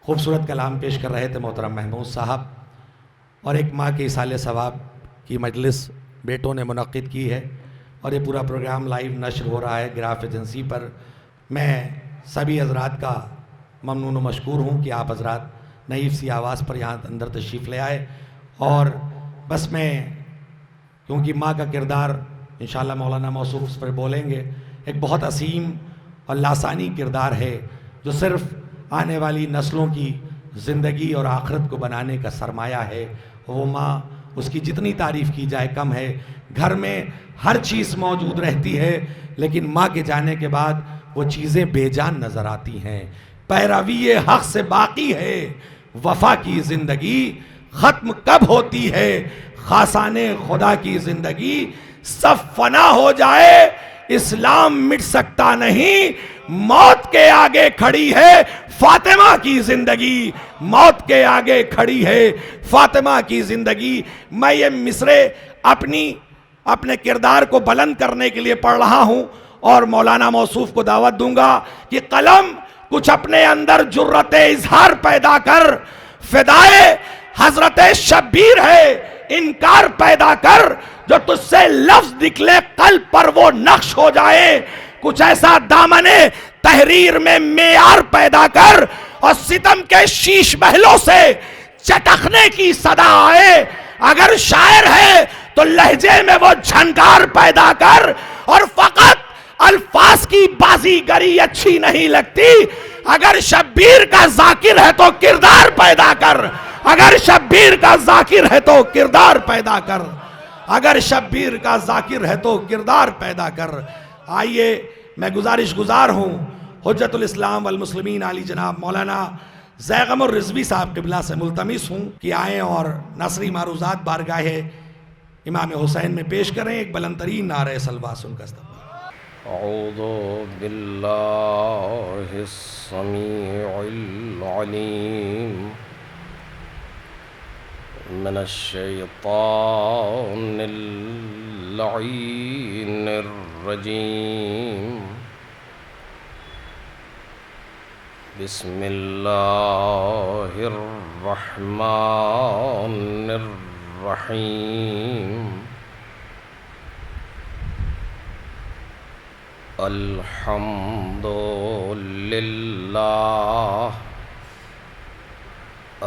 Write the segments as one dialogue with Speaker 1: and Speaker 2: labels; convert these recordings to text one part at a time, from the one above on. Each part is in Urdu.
Speaker 1: خوبصورت کلام پیش کر رہے تھے محترم محمود صاحب، اور ایک ماں کے ایصال ثواب کی مجلس بیٹوں نے منعقد کی ہے، اور یہ پورا پروگرام لائیو نشر ہو رہا ہے گراف ایجنسی پر۔ میں سبھی حضرات کا ممنون و مشکور ہوں کہ آپ حضرات نحیف سی آواز پر یہاں اندر تشریف لے آئے، اور بس میں کیونکہ ماں کا کردار انشاءاللہ مولانا موصوف اس پر بولیں گے، ایک بہت عظیم اور لاسانی کردار ہے جو صرف آنے والی نسلوں کی زندگی اور آخرت کو بنانے کا سرمایہ ہے۔ وہ ماں، اس کی جتنی تعریف کی جائے کم ہے۔ گھر میں ہر چیز موجود رہتی ہے، لیکن ماں کے جانے کے بعد وہ چیزیں بے جان نظر آتی ہیں۔ پیروی حق سے باقی ہے وفا کی زندگی، ختم کب ہوتی ہے خاصان خدا کی زندگی۔ سب فنا ہو جائے اسلام مٹ سکتا نہیں، موت کے آگے کھڑی ہے فاطمہ کی زندگی، موت کے آگے کھڑی ہے فاطمہ کی زندگی۔ میں یہ مصرے اپنے کردار کو بلند کرنے کے لیے پڑھ رہا ہوں، اور مولانا موصوف کو دعوت دوں گا کہ قلم کچھ اپنے اندر جرت اظہار پیدا کر، فدائے حضرت شبیر ہے انکار پیدا کر، جو تجھ سے لفظ نکلے قلب پر وہ نقش ہو جائے۔ کچھ ایسا دامن تحریر میں معیار پیدا کر، اور ستم کے شیش محلوں سے چٹکنے کی صدا آئے۔ اگر شاعر ہے تو لہجے میں وہ جھنکار پیدا کر، اور فقط الفاظ کی بازیگری اچھی نہیں لگتی۔ اگر شبیر کا ذاکر ہے تو کردار پیدا کر، اگر شبیر کا ذاکر ہے تو کردار پیدا کر، اگر شبیر کا ذاکر ہے تو کردار پیدا کر۔ آئیے، میں گزار ہوں حجت الاسلام والمسلمین علی جناب مولانا زیغم الرضوی صاحب قبلہ سے ملتمس ہوں کہ آئیں اور نثری معروضات بارگاہ امام حسین میں پیش کریں۔ ایک بلند ترین نعرہ صلوات ان کا استقبال۔
Speaker 2: اعوذ باللہ السمیع العلیم من الشیطان اللعین الرجیم، بسم اللہ الرحمن الرحیم، الحمد للہ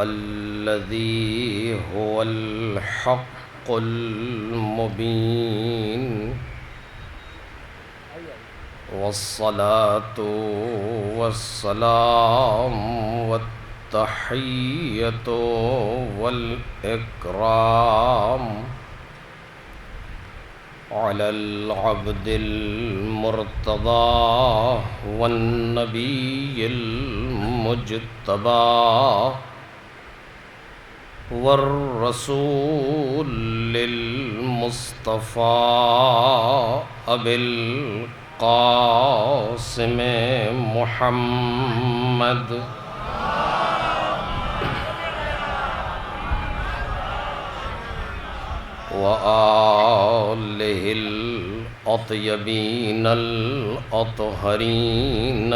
Speaker 2: الذی هو الحق المبین، والصلاة والسلام والتحیۃ والاکرام علی العبد المرتضی والنبی المجتبی والرسول المصطفى أبي القاسم محمد وآله الأطيبين الأطهرين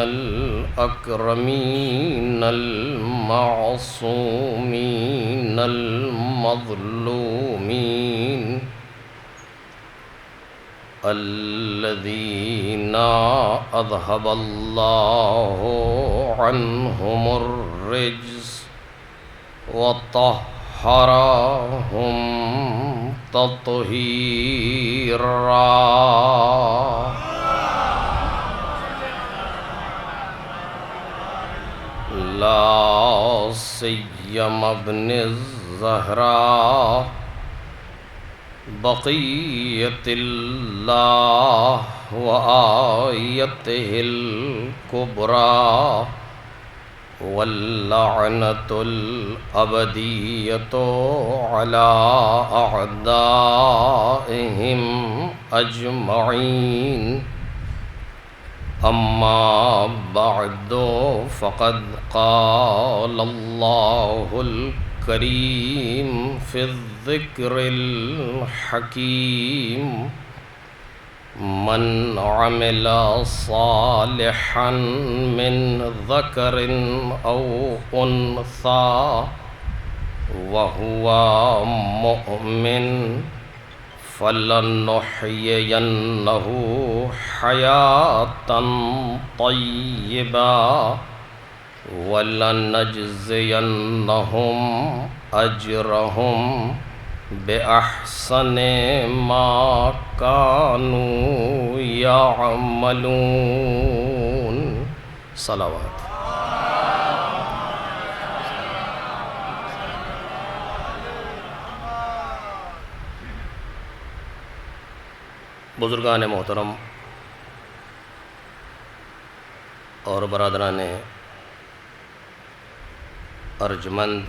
Speaker 2: الأكرمين المعصومين المظلومين الذين أذهب الله عنهم الرجس وطهرهم تطهيرا لا سيما ابن الزهراء بقية الله وآيته الكبرى واللعنة الأبدية على أعدائهم أجمعين. أما بعد فقد قال الله الكريم في الذكر الحكيم من عمل صالحا من ذكر أو أنثى وهو مؤمن فلنحيينه حياة طيبة ولنجزينهم أجرهم بأحسن ما كانوا يعملون صلوات. بزرگان محترم اور برادران ارجمند،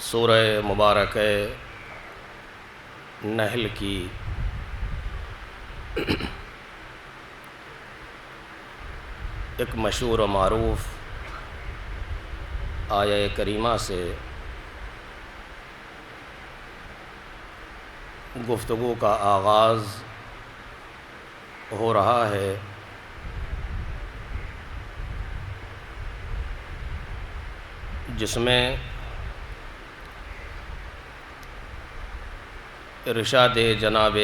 Speaker 2: سورہ مبارک نحل کی ایک مشہور و معروف آیہ کریمہ سے گفتگو کا آغاز ہو رہا ہے، جس میں ارشاد جناب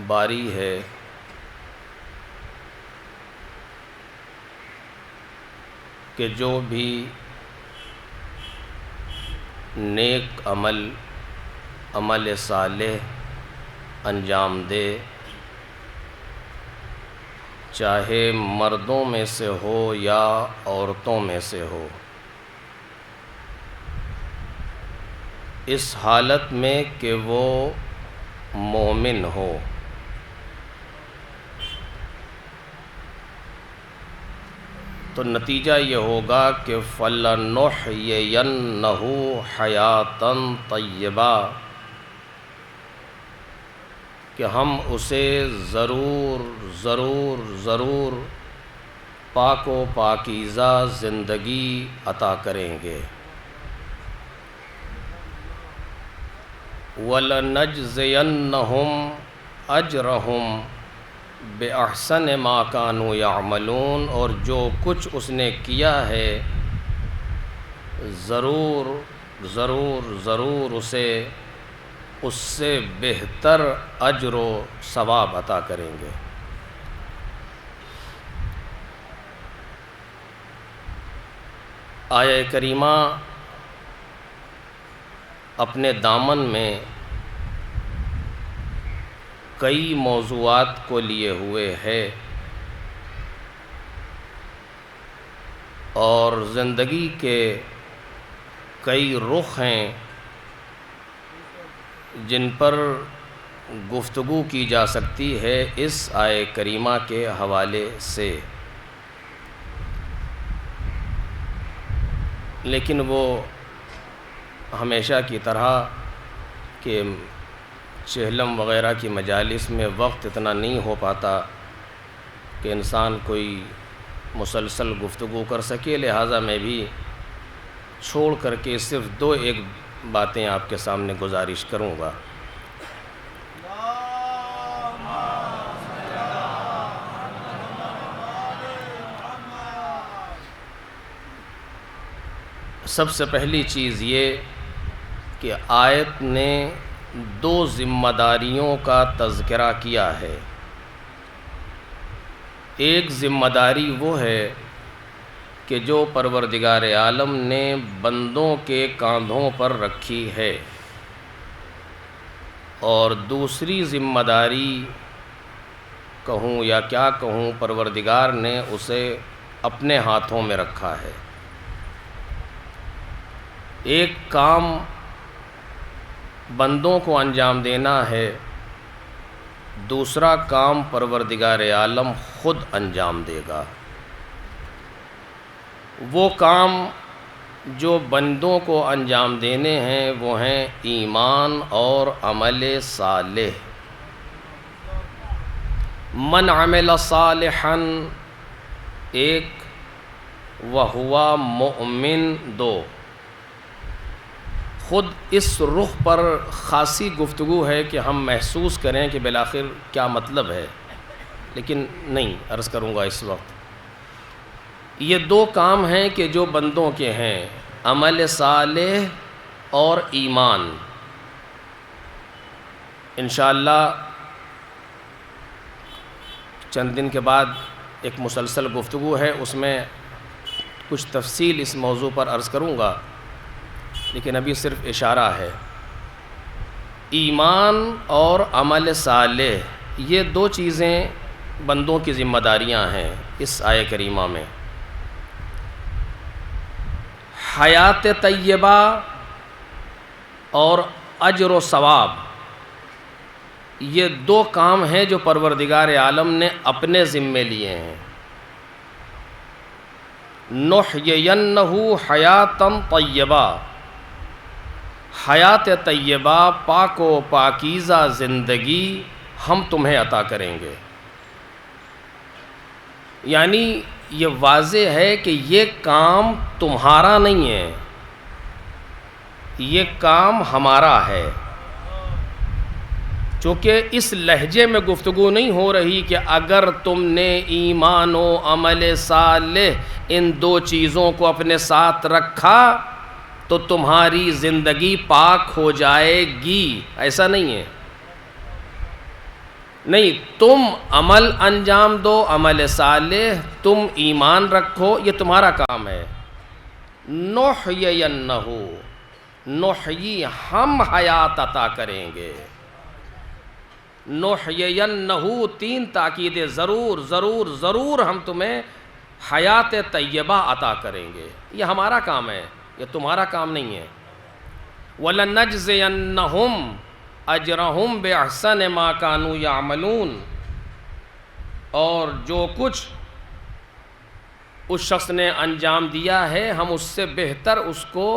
Speaker 2: باری ہے کہ جو بھی نیک عمل صالح انجام دے، چاہے مردوں میں سے ہو یا عورتوں میں سے ہو، اس حالت میں کہ وہ مومن ہو، تو نتیجہ یہ ہوگا کہ فَلَنُحْيِيَنَّهُ حَيَاةً طَيِّبَةً، کہ ہم اسے ضرور پاک و پاکیزہ زندگی عطا کریں گے۔ وَلَنَجْزِيَنَّهُمْ أَجْرَهُمْ بِأَحْسَنِ مَا كَانُوا يَعْمَلُونَ، اور جو کچھ اس نے کیا ہے ضرور اسے اس سے بہتر اجر و ثواب عطا کریں گے۔ آیہ کریمہ اپنے دامن میں کئی موضوعات کو لیے ہوئے ہے، اور زندگی کے کئی رخ ہیں جن پر گفتگو کی جا سکتی ہے اس آیہ کریمہ کے حوالے سے، لیکن وہ ہمیشہ کی طرح کہ چہلم وغیرہ کی مجالس میں وقت اتنا نہیں ہو پاتا کہ انسان کوئی مسلسل گفتگو کر سکے، لہٰذا میں بھی چھوڑ کر کے صرف دو ایک باتیں آپ کے سامنے گزارش کروں گا۔ سب سے پہلی چیز یہ کہ آیت نے دو ذمہ داریوں کا تذکرہ کیا ہے۔ ایک ذمہ داری وہ ہے کہ جو پروردگار عالم نے بندوں کے کاندھوں پر رکھی ہے، اور دوسری ذمہ داری کہوں یا کیا کہوں، پروردگار نے اسے اپنے ہاتھوں میں رکھا ہے۔ ایک کام بندوں کو انجام دینا ہے، دوسرا کام پروردگار عالم خود انجام دے گا۔ وہ کام جو بندوں کو انجام دینے ہیں وہ ہیں ایمان اور عمل صالح۔ من عمل صالحا ایک، وہوا مؤمن دو، خود اس رخ پر خاصی گفتگو ہے کہ ہم محسوس کریں کہ بالآخر کیا مطلب ہے، لیکن نہیں عرض کروں گا اس وقت۔ یہ دو کام ہیں کہ جو بندوں کے ہیں، عمل صالح اور ایمان۔ انشاءاللہ چند دن کے بعد ایک مسلسل گفتگو ہے، اس میں کچھ تفصیل اس موضوع پر عرض کروں گا، لیکن ابھی صرف اشارہ ہے۔ ایمان اور عمل صالح یہ دو چیزیں بندوں کی ذمہ داریاں ہیں اس آیہ کریمہ میں۔ حیات طیبہ اور اجر و ثواب، یہ دو کام ہیں جو پروردگار عالم نے اپنے ذمے لیے ہیں۔ نحیینہ حیاتا طیبہ، حیات طیبہ پاک و پاکیزہ زندگی ہم تمہیں عطا کریں گے۔ یعنی یہ واضح ہے کہ یہ کام تمہارا نہیں ہے، یہ کام ہمارا ہے۔ چونکہ اس لہجے میں گفتگو نہیں ہو رہی کہ اگر تم نے ایمان و عمل صالح ان دو چیزوں کو اپنے ساتھ رکھا تو تمہاری زندگی پاک ہو جائے گی، ایسا نہیں ہے۔ نہیں، تم عمل انجام دو، عمل صالح، تم ایمان رکھو، یہ تمہارا کام ہے۔ نحیینہ، نحیی ہم حیات عطا کریں گے۔ نحیینہ تین تاکیدیں، ضرور ضرور ضرور ہم تمہیں حیات طیبہ عطا کریں گے۔ یہ ہمارا کام ہے، یہ تمہارا کام نہیں ہے۔ وَلَنَجْزِيَنَّهُمْ أَجْرَهُمْ بِأَحْسَنِ مَا كَانُوا يَعْمَلُونَ، اور جو کچھ اس شخص نے انجام دیا ہے ہم اس سے بہتر اس کو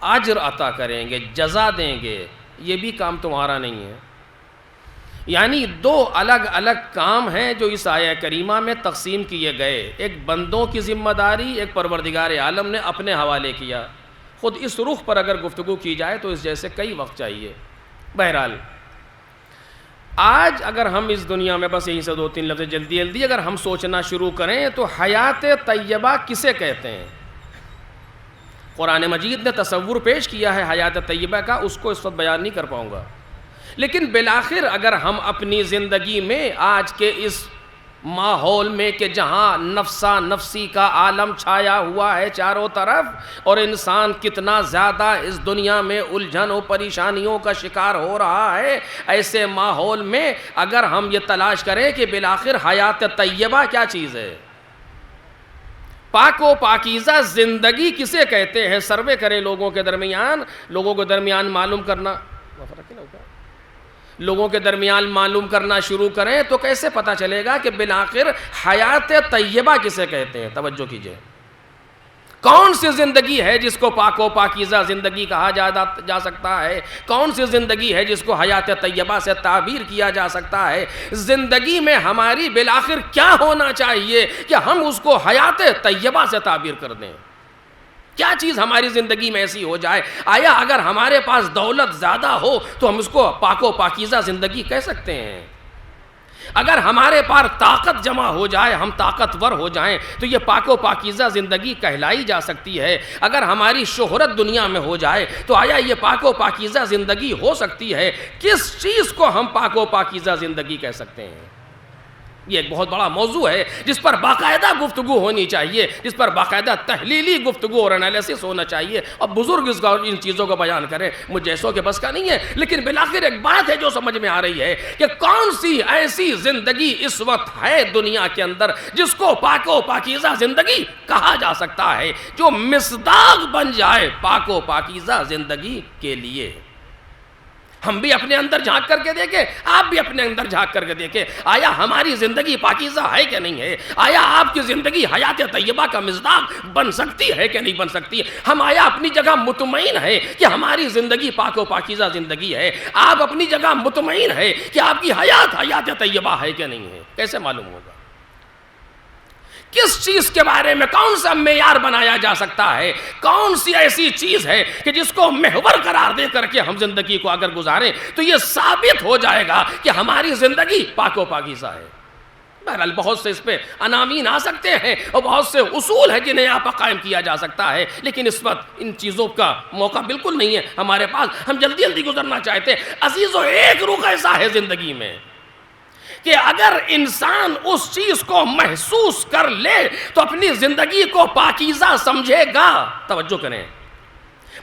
Speaker 2: اجر عطا کریں گے، جزا دیں گے۔ یہ بھی کام تمہارا نہیں ہے۔ یعنی دو الگ الگ کام ہیں جو اس آیہ کریمہ میں تقسیم کیے گئے، ایک بندوں کی ذمہ داری، ایک پروردگار عالم نے اپنے حوالے کیا۔ خود اس رخ پر اگر گفتگو کی جائے تو اس جیسے کئی وقت چاہیے۔ بہرحال آج اگر ہم اس دنیا میں بس یہیں سے دو تین لفظ جلدی جلدی اگر ہم سوچنا شروع کریں تو حیات طیبہ کسے کہتے ہیں؟ قرآن مجید نے تصور پیش کیا ہے حیات طیبہ کا، اس کو اس وقت بیان نہیں کر پاؤں گا، لیکن بالآخر اگر ہم اپنی زندگی میں آج کے اس ماحول میں کہ جہاں نفسا نفسی کا عالم چھایا ہوا ہے چاروں طرف، اور انسان کتنا زیادہ اس دنیا میں الجھن و پریشانیوں کا شکار ہو رہا ہے، ایسے ماحول میں اگر ہم یہ تلاش کریں کہ بالآخر حیات طیبہ کیا چیز ہے، پاک و پاکیزہ زندگی کسے کہتے ہیں، سروے کریں لوگوں کے درمیان معلوم کرنا، لوگوں کے درمیان معلوم کرنا شروع کریں تو کیسے پتہ چلے گا کہ بالآخر حیات طیبہ کسے کہتے ہیں؟ توجہ کیجئے، کون سی زندگی ہے جس کو پاک و پاکیزہ زندگی کہا جا سکتا ہے؟ کون سی زندگی ہے جس کو حیات طیبہ سے تعبیر کیا جا سکتا ہے؟ زندگی میں ہماری بالآخر کیا ہونا چاہیے کہ ہم اس کو حیات طیبہ سے تعبیر کر دیں؟ کیا چیز ہماری زندگی میں ایسی ہو جائے؟ آیا اگر ہمارے پاس دولت زیادہ ہو تو ہم اس کو پاک و پاکیزہ زندگی کہہ سکتے ہیں؟ اگر ہمارے پاس طاقت جمع ہو جائے، ہم طاقتور ہو جائیں تو یہ پاک و پاکیزہ زندگی کہلائی جا سکتی ہے؟ اگر ہماری شہرت دنیا میں ہو جائے تو آیا یہ پاک و پاکیزہ زندگی ہو سکتی ہے؟ کس چیز کو ہم پاک و پاکیزہ زندگی کہہ سکتے ہیں؟ یہ ایک بہت بڑا موضوع ہے جس پر باقاعدہ گفتگو ہونی چاہیے، جس پر باقاعدہ تحلیلی گفتگو اور انالیسس ہونا چاہیے۔ اب بزرگ ان چیزوں کو بیان کریں، مجھ جیسوں کے بس کا نہیں ہے، لیکن بالآخر ایک بات ہے جو سمجھ میں آ رہی ہے کہ کون سی ایسی زندگی اس وقت ہے دنیا کے اندر جس کو پاک و پاکیزہ زندگی کہا جا سکتا ہے، جو مصداق بن جائے پاک و پاکیزہ زندگی کے لیے۔ ہم بھی اپنے اندر جھانک کر کے دیکھیں، آپ بھی اپنے اندر جھانک کر کے دیکھیں، آیا ہماری زندگی پاکیزہ ہے کہ نہیں ہے؟ آیا آپ کی زندگی حیات طیبہ کا مصداق بن سکتی ہے کہ نہیں بن سکتی؟ ہم آیا اپنی جگہ مطمئن ہے کہ ہماری زندگی پاک و پاکیزہ زندگی ہے؟ آپ اپنی جگہ مطمئن ہے کہ آپ کی حیات طیبہ ہے کہ نہیں ہے؟ کیسے معلوم ہوگا؟ کس چیز کے بارے میں کون سا معیار بنایا جا سکتا ہے؟ کون سی ایسی چیز ہے کہ جس کو محور قرار دے کر کے ہم زندگی کو اگر گزاریں تو یہ ثابت ہو جائے گا کہ ہماری زندگی پاک و پاکیزہ ہے؟ بہرحال بہت سے اس پہ عناوین آ سکتے ہیں اور بہت سے اصول ہیں جنہیں یہاں پر قائم کیا جا سکتا ہے، لیکن اس وقت ان چیزوں کا موقع بالکل نہیں ہے ہمارے پاس. ہم جلدی جلدی گزرنا چاہتے ہیں. عزیزو، ایک رخ ایسا ہے زندگی میں کہ اگر انسان اس چیز کو محسوس کر لے تو اپنی زندگی کو پاکیزہ سمجھے گا. توجہ کریں،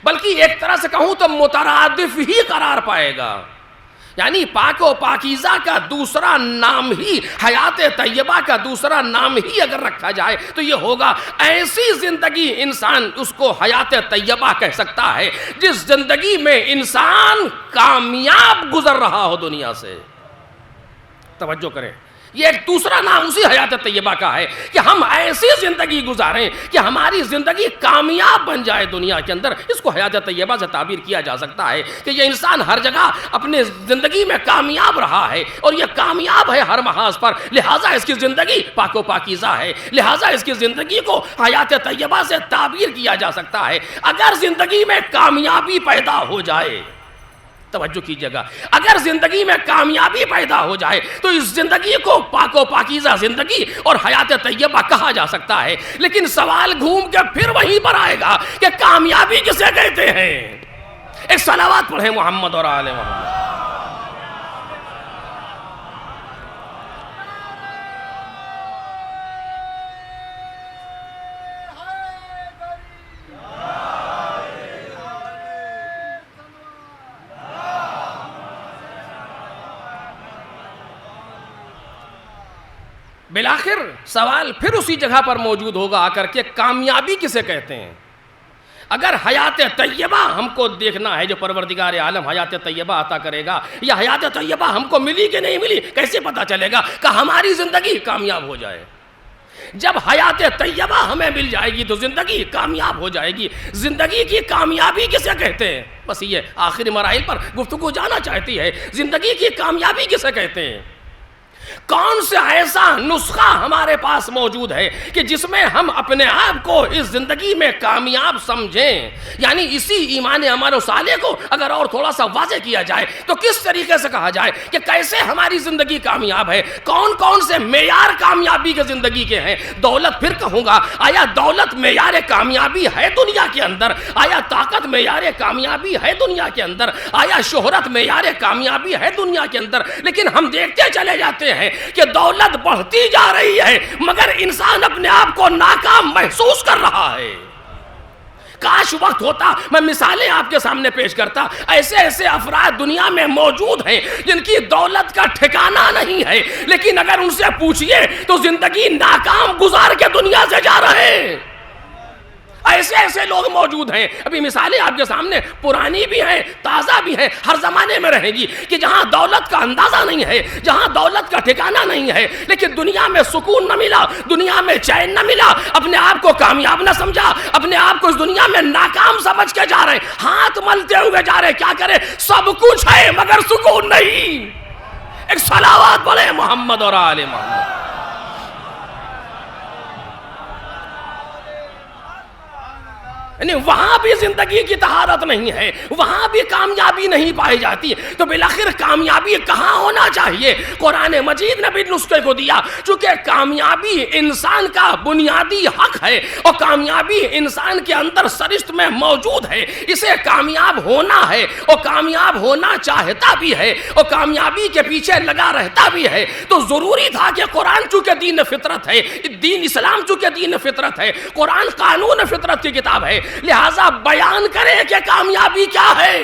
Speaker 2: بلکہ ایک طرح سے کہوں تو مترادف ہی قرار پائے گا. یعنی پاک و پاکیزہ کا دوسرا نام ہی، حیات طیبہ کا دوسرا نام ہی اگر رکھا جائے تو یہ ہوگا ایسی زندگی. انسان اس کو حیات طیبہ کہہ سکتا ہے جس زندگی میں انسان کامیاب گزر رہا ہو دنیا سے. توجہ کریں، یہ ایک دوسرا نام اسی حیات طیبہ کا ہے کہ ہم ایسی زندگی گزاریں کہ ہماری زندگی کامیاب بن جائے دنیا کے اندر. اس کو حیات طیبہ سے تعبیر کیا جا سکتا ہے کہ یہ انسان ہر جگہ اپنے زندگی میں کامیاب رہا ہے اور یہ کامیاب ہے ہر محاذ پر، لہٰذا اس کی زندگی پاک و پاکیزہ ہے، لہٰذا اس کی زندگی کو حیات طیبہ سے تعبیر کیا جا سکتا ہے. اگر زندگی میں کامیابی پیدا ہو جائے، توجہ کیجئے گا، اگر زندگی میں کامیابی پیدا ہو جائے تو اس زندگی کو پاک و پاکیزہ زندگی اور حیات طیبہ کہا جا سکتا ہے. لیکن سوال گھوم کے پھر وہیں پر آئے گا کہ کامیابی کسے کہتے ہیں؟ ایک صلوات پڑھیں محمد اور آل محمد. بالآخر سوال پھر اسی جگہ پر موجود ہوگا آ کر کے، کامیابی کسے کہتے ہیں؟ اگر حیات طیبہ ہم کو دیکھنا ہے جو پروردگار عالم حیات طیبہ عطا کرے گا، یا حیات طیبہ ہم کو ملی کہ نہیں ملی، کیسے پتہ چلے گا کہ ہماری زندگی کامیاب ہو جائے؟ جب حیات طیبہ ہمیں مل جائے گی تو زندگی کامیاب ہو جائے گی. زندگی کی کامیابی کسے کہتے ہیں؟ بس یہ آخری مراحل پر گفتگو جانا چاہتی ہے. زندگی کی کامیابی کسے کہتے ہیں؟ کون سے ایسا نسخہ ہمارے پاس موجود ہے کہ جس میں ہم اپنے آپ کو اس زندگی میں کامیاب سمجھیں؟ یعنی اسی ایمان عمل و صالح کو اگر اور تھوڑا سا واضح کیا جائے تو کس طریقے سے کہا جائے کہ کیسے ہماری زندگی کامیاب ہے؟ کون کون سے معیار کامیابی کے زندگی کے ہیں؟ دولت، پھر کہوں گا، آیا دولت معیار کامیابی ہے دنیا کے اندر؟ آیا طاقت معیار کامیابی ہے دنیا کے اندر؟ آیا شہرت معیار کامیابی ہے دنیا کے اندر؟ لیکن ہم دیکھتے چلے جاتے ہیں کہ دولت بڑھتی جا رہی ہے مگر انسان اپنے آپ کو ناکام محسوس کر رہا ہے. کاش وقت ہوتا میں مثالیں آپ کے سامنے پیش کرتا. ایسے ایسے افراد دنیا میں موجود ہیں جن کی دولت کا ٹھکانہ نہیں ہے، لیکن اگر ان سے پوچھئے تو زندگی ناکام گزار کے دنیا سے جا رہے ہیں. ایسے ایسے لوگ موجود ہیں. ابھی مثالیں آپ کے سامنے پرانی بھی ہیں، تازہ بھی ہیں، ہر زمانے میں رہیں گی کہ جہاں دولت کا اندازہ نہیں ہے، جہاں دولت کا ٹھکانہ نہیں ہے، لیکن دنیا میں سکون نہ ملا، دنیا میں چین نہ ملا، اپنے آپ کو کامیاب نہ سمجھا، اپنے آپ کو اس دنیا میں ناکام سمجھ کے جا رہے ہیں، ہاتھ ملتے ہوئے جا رہے ہیں. کیا کرے؟ سب کچھ ہے مگر سکون نہیں. ایک صلوات پڑھیں محمد اور آل محمد. یعنی وہاں بھی زندگی کی طہارت نہیں ہے، وہاں بھی کامیابی نہیں پائی جاتی. تو بالآخر کامیابی کہاں ہونا چاہیے؟ قرآن مجید نے بھی نسخے کو دیا. چونکہ کامیابی انسان کا بنیادی حق ہے اور کامیابی انسان کے اندر سرشت میں موجود ہے، اسے کامیاب ہونا ہے اور کامیاب ہونا چاہتا بھی ہے اور کامیابی کے پیچھے لگا رہتا بھی ہے. تو ضروری تھا کہ قرآن چونکہ دین فطرت ہے، دین اسلام چونکہ دین فطرت ہے، قرآن قانون فطرت کی کتاب ہے، لہذا بیان کرے کہ کامیابی کیا ہے،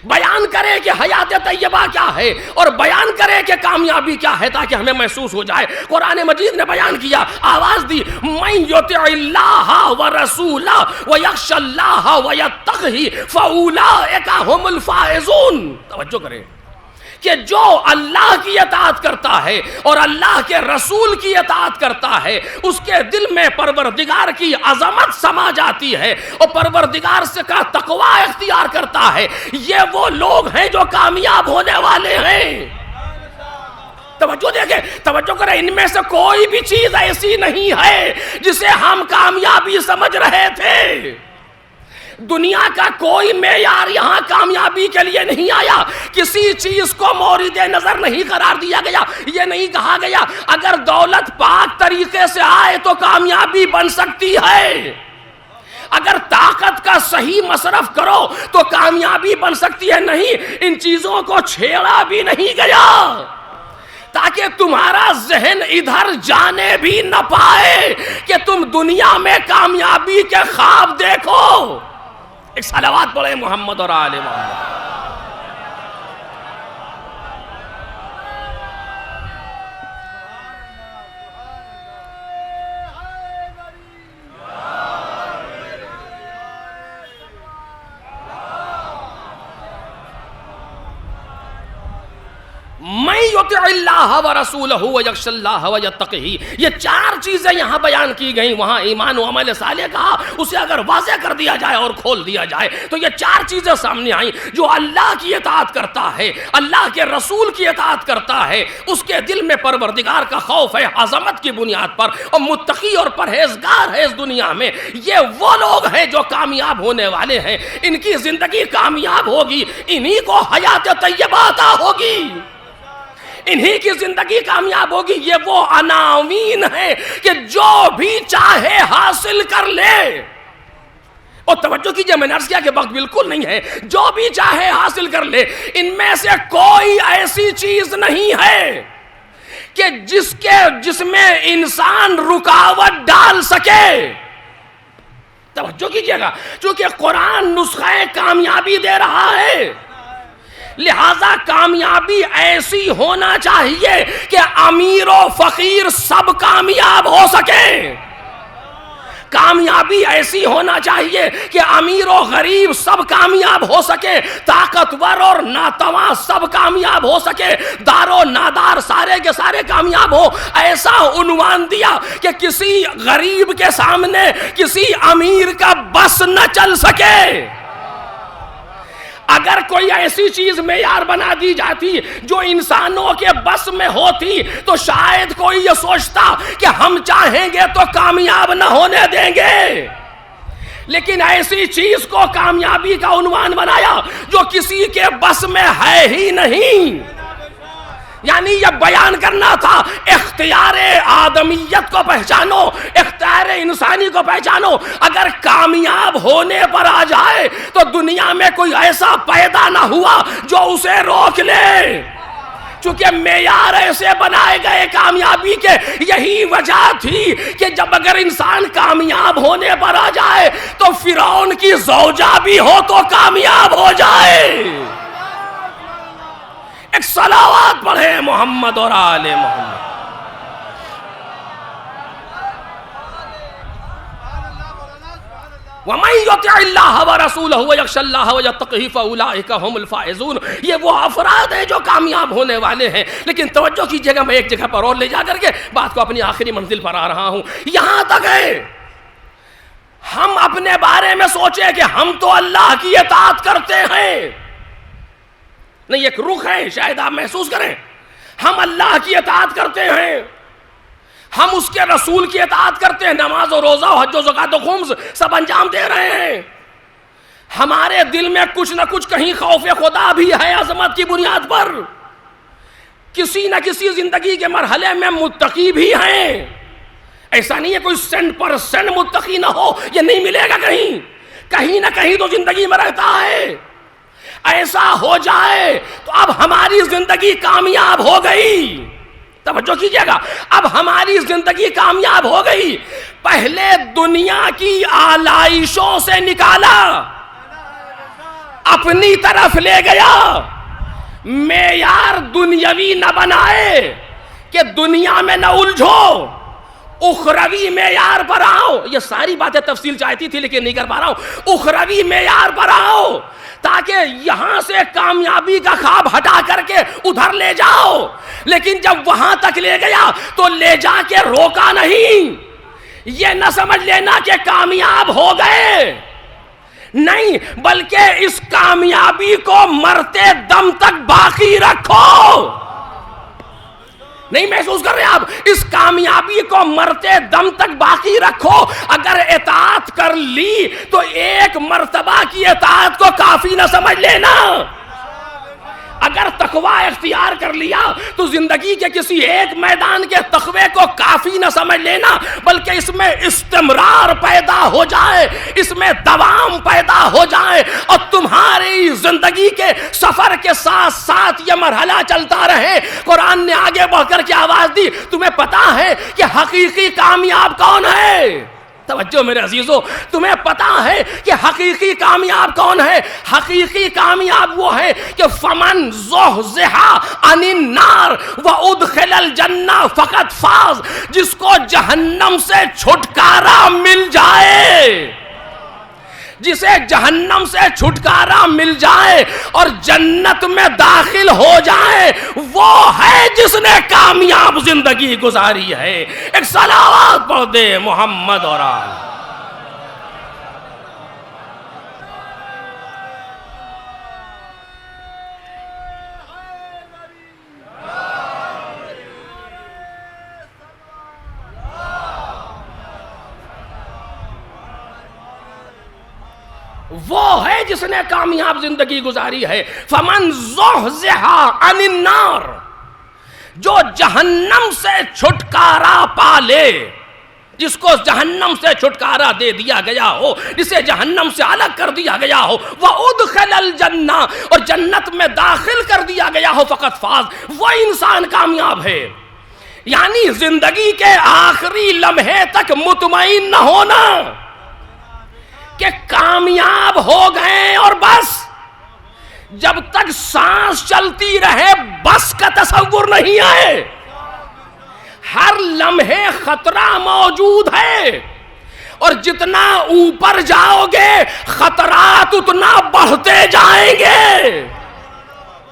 Speaker 2: بیان کرے کہ حیات طیبہ کیا ہے اور بیان کرے کہ کامیابی کیا ہے تاکہ ہمیں محسوس ہو جائے. قرآن مجید نے بیان کیا، آواز دی، من یطع اللہ ورسولہ ویخشی اللہ ویتقہ فاولئک ھم الفائزون. توجہ کریں کہ جو اللہ کی اطاعت کرتا ہے اور اللہ کے رسول کی اطاعت کرتا ہے اس کے دل میں پروردگار کی عظمت سما جاتی ہے اور پروردگار سے کا تقوی اختیار کرتا ہے. یہ وہ لوگ ہیں جو کامیاب ہونے والے ہیں. توجہ دیکھیں، توجہ کریں، ان میں سے کوئی بھی چیز ایسی نہیں ہے جسے ہم کامیابی سمجھ رہے تھے۔ دنیا کا کوئی معیار یہاں کامیابی کے لیے نہیں آیا، کسی چیز کو مورد نظر نہیں قرار دیا گیا، یہ نہیں کہا گیا اگر دولت پاک طریقے سے آئے تو کامیابی بن سکتی ہے، اگر طاقت کا صحیح مصرف کرو تو کامیابی بن سکتی ہے، نہیں، ان چیزوں کو چھیڑا بھی نہیں گیا تاکہ تمہارا ذہن ادھر جانے بھی نہ پائے کہ تم دنیا میں کامیابی کے خواب دیکھو۔ ایک صلوات پڑھیں محمد اور آل محمد۔ من یطع اللہ ورسولہ ویخشی اللہ ویتقہ، یہ چار چیزیں یہاں بیان کی گئیں، وہاں ایمان و عمل صالح کہا، اسے اگر واضح کر دیا جائے اور کھول دیا جائے تو یہ چار چیزیں سامنے آئیں۔ جو اللہ کی اطاعت کرتا ہے، اللہ کے رسول کی اطاعت کرتا ہے، اس کے دل میں پروردگار کا خوف ہے عظمت کی بنیاد پر، اور متقی اور پرہیزگار ہے اس دنیا میں، یہ وہ لوگ ہیں جو کامیاب ہونے والے ہیں، ان کی زندگی کامیاب ہوگی، انہی کو حیات طیبہ عطا ہوگی، انہی کی زندگی کامیاب ہوگی۔ یہ وہ عناوین ہیں کہ جو بھی چاہے حاصل کر لے، اور توجہ کیجئے، میں نے عرض کیا کہ وقت بالکل نہیں ہے، جو بھی چاہے حاصل کر لے، ان میں سے کوئی ایسی چیز نہیں ہے کہ جس میں انسان رکاوٹ ڈال سکے۔ توجہ کیجئے گا، چونکہ قرآن نسخہ کامیابی دے رہا ہے، لہذا کامیابی ایسی ہونا چاہیے کہ امیر و فقیر سب کامیاب ہو سکیں، کامیابی ایسی ہونا چاہیے کہ امیر و غریب سب کامیاب ہو سکے، طاقتور اور ناتواں سب کامیاب ہو سکے، دار و نادار سارے کے سارے کامیاب ہو۔ ایسا عنوان دیا کہ کسی غریب کے سامنے کسی امیر کا بس نہ چل سکے۔ اگر کوئی ایسی چیز معیار بنا دی جاتی جو انسانوں کے بس میں ہوتی تو شاید کوئی یہ سوچتا کہ ہم چاہیں گے تو کامیاب نہ ہونے دیں گے، لیکن ایسی چیز کو کامیابی کا عنوان بنایا جو کسی کے بس میں ہے ہی نہیں۔ یعنی یہ بیان کرنا تھا اختیار آدمیت کو پہچانو، اختیار انسانی کو پہچانو، اگر کامیاب ہونے پر آ جائے تو دنیا میں کوئی ایسا پیدا نہ ہوا جو اسے روک لے، چونکہ معیار ایسے بنائے گئے کامیابی کے۔ یہی وجہ تھی کہ جب اگر انسان کامیاب ہونے پر آ جائے تو فرعون کی زوجہ بھی ہو تو کامیاب ہو جائے۔ ایک صلوات پڑھیں محمد اور آل محمد۔ وَمَن يُطِعِ اللَّهَ وَرَسُولَهُ وَيَخْشَ اللَّهَ وَيَتَّقْهِ فَأُولَٰئِكَ هُمُ الْفَائِزُونَ، یہ وہ افراد ہیں جو کامیاب ہونے والے ہیں۔ لیکن توجہ کیجئے گا، میں ایک جگہ پر اور لے جا کر کے بات کو اپنی آخری منزل پر آ رہا ہوں۔ یہاں تک ہے ہم اپنے بارے میں سوچیں کہ ہم تو اللہ کی اطاعت کرتے ہیں، نہیں، ایک رخ ہے، شاید آپ محسوس کریں، ہم اللہ کی اطاعت کرتے ہیں، ہم اس کے رسول کی اطاعت کرتے ہیں، نماز و روزہ و حج و زکوٰۃ و خمس سب انجام دے رہے ہیں، ہمارے دل میں کچھ نہ کچھ کہیں خوف خدا بھی ہے عظمت کی بنیاد پر، کسی نہ کسی زندگی کے مرحلے میں متقی بھی ہیں، ایسا نہیں ہے کوئی 100% متقی نہ ہو، یہ نہیں ملے گا، کہیں نہ کہیں تو زندگی میں رہتا ہے۔ ایسا ہو جائے تو اب ہماری زندگی کامیاب ہو گئی۔ توجہ کیجئے گا، اب ہماری زندگی کامیاب ہو گئی۔ پہلے دنیا کی آلائشوں سے نکالا، اپنی طرف لے گیا، معیار دنیاوی نہ بنائے کہ دنیا میں نہ الجھو، اخروی معیار پر آؤ۔ یہ ساری باتیں تفصیل چاہتی تھی لیکن نہیں کر پا رہا ہوں۔ اخروی معیار پر آؤ تاکہ یہاں سے کامیابی کا خواب ہٹا کر کے ادھر لے جاؤ، لیکن جب وہاں تک لے گیا تو لے جا کے روکا نہیں۔ یہ نہ سمجھ لینا کہ کامیاب ہو گئے، نہیں، بلکہ اس کامیابی کو مرتے دم تک باقی رکھو۔ نہیں محسوس کر رہے آپ؟ اس کامیابی کو مرتے دم تک باقی رکھو. اگر اطاعت کر لی تو ایک مرتبہ کی اطاعت کو کافی نہ سمجھ لینا. اگر تقوی اختیار کر لیا تو زندگی کے کسی ایک میدان کے تقوی کو کافی نہ سمجھ لینا، بلکہ اس میں استمرار پیدا ہو جائے، اس میں دوام پیدا ہو جائے، اور تمہاری زندگی کے سفر کے ساتھ ساتھ یہ مرحلہ چلتا رہے. قرآن نے آگے بڑھ کر کے آواز دی، تمہیں پتا ہے کہ حقیقی کامیاب کون ہے؟ توجہ میرے عزیزو، تمہیں پتا ہے کہ حقیقی کامیاب کون ہے؟ حقیقی کامیاب وہ ہے کہ فمن زحزح عن النار وادخل الجنہ فقد فاز، جس کو جہنم سے چھٹکارا مل جائے، جسے جہنم سے چھٹکارا مل جائے اور جنت میں داخل ہو جائے، وہ ہے جس نے کامیاب زندگی گزاری ہے. ایک صلوات پڑھ دے محمد اور آل. وہ ہے جس نے کامیاب زندگی گزاری ہے. فمن زحزح عن النار، جو جہنم سے چھٹکارا پا لے، جس کو جہنم سے چھٹکارا دے دیا گیا ہو، جسے جہنم سے الگ کر دیا گیا ہو، وادخل الجنہ، اور جنت میں داخل کر دیا گیا ہو، فقط فاز، وہ انسان کامیاب ہے. یعنی زندگی کے آخری لمحے تک مطمئن نہ ہونا کہ کامیاب ہو گئے اور بس، جب تک سانس چلتی رہے بس کا تصور نہیں آئے. ہر لمحے خطرہ موجود ہے، اور جتنا اوپر جاؤ گے خطرات اتنا بڑھتے جائیں گے.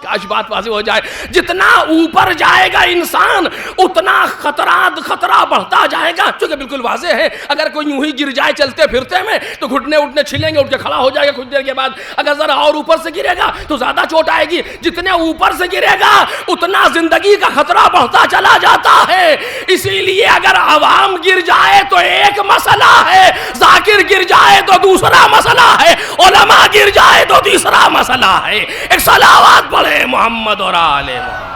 Speaker 2: کاش بات واضح ہو جائے. جتنا اوپر جائے گا انسان اتنا خطرہ بڑھتا جائے گا. چونکہ بالکل واضح ہے، اگر کوئی یوں ہی گر جائے چلتے پھرتے میں تو گھٹنے اٹھنے چھلیں گے، اٹھ کے کھڑا ہو جائے گا کچھ دیر کے بعد. اگر ذرا اور اوپر سے گرے گا تو زیادہ چوٹ آئے گی. جتنے اوپر سے گرے گا اتنا زندگی کا خطرہ بڑھتا چلا جاتا ہے. اسی لیے اگر عوام گر جائے تو ایک مسئلہ ہے، ذاکر گر جائے تو دوسرا مسئلہ ہے، علماء گر جائے تو تیسرا مسئلہ ہے. ایک صلوات پڑھے محمد اور آل محمد.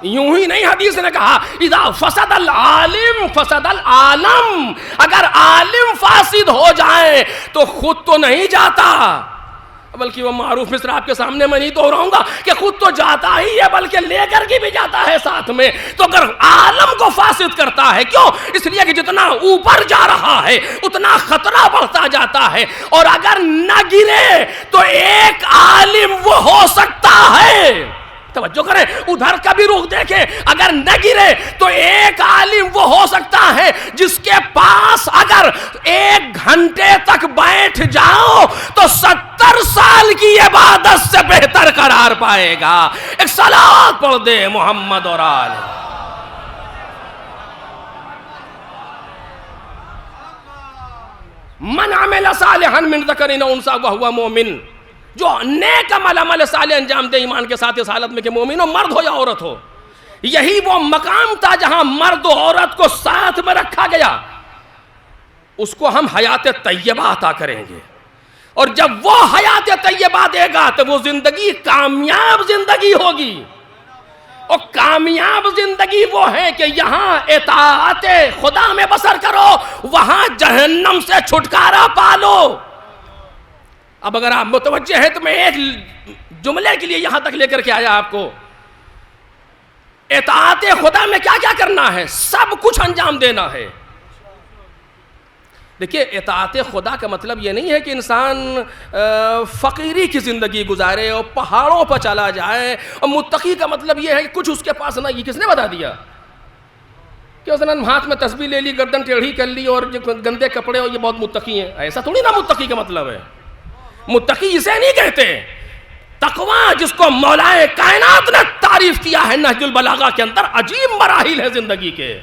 Speaker 2: یوں ہی نہیں، حدیث نے کہا اذا فسد العالم فسد العالم. اگر عالم فاسد ہو جائے تو خود تو نہیں جاتا، بلکہ وہ معروف مصر آپ کے سامنے میں نہیں دہراؤں گا کہ خود تو جاتا ہی ہے بلکہ لے کر کے بھی جاتا ہے ساتھ میں. تو اگر عالم کو فاسد کرتا ہے، کیوں؟ اس لیے کہ جتنا اوپر جا رہا ہے اتنا خطرہ بڑھتا جاتا ہے. اور اگر نہ گرے تو ایک عالم وہ ہو سکتا ہے. توجہ کریں، ادھر کا بھی رخ دیکھیں. اگر نہ گرے تو ایک عالم وہ ہو سکتا ہے جس کے پاس اگر 1 گھنٹے تک بیٹھ جاؤ تو 70 سال کی عبادت سے بہتر قرار پائے گا. ایک صلوات پڑھ دے محمد اور آل. من عمل صالحا من ذکر او انثی وهو مومن، جو نیک عمل صالح انجام دے ایمان کے ساتھ اس حالت میں کہ مومن ہو، مرد ہو یا عورت ہو. یہی وہ مقام تھا جہاں مرد و عورت کو ساتھ میں رکھا گیا. اس کو ہم حیات طیبہ عطا کریں گے، اور جب وہ حیات طیبہ دے گا تو وہ زندگی کامیاب زندگی ہوگی. اور کامیاب زندگی وہ ہے کہ یہاں اطاعت خدا میں بسر کرو، وہاں جہنم سے چھٹکارا پالو. اب اگر آپ متوجہ ہیں تو میں ایک جملے کے لیے یہاں تک لے کر کے آیا آپ کو. اطاعت خدا میں کیا کیا کرنا ہے؟ سب کچھ انجام دینا ہے. دیکھیے، اطاعت خدا کا مطلب یہ نہیں ہے کہ انسان فقیری کی زندگی گزارے اور پہاڑوں پر چلا جائے. اور متقی کا مطلب یہ ہے کہ کچھ اس کے پاس نہ. یہ کس نے بتا دیا کہ اس نے ہاتھ میں تسبیح لے لی، گردن ٹیڑھی کر لی اور گندے کپڑے اور یہ بہت متقی ہیں؟ ایسا تھوڑی نا متقی کا مطلب ہے. متقی اسے نہیں کہتے. تقوی جس کو مولائے کائنات نے تعریف کیا ہے نہج البلاغہ کے اندر، عجیب مراحل ہے زندگی کے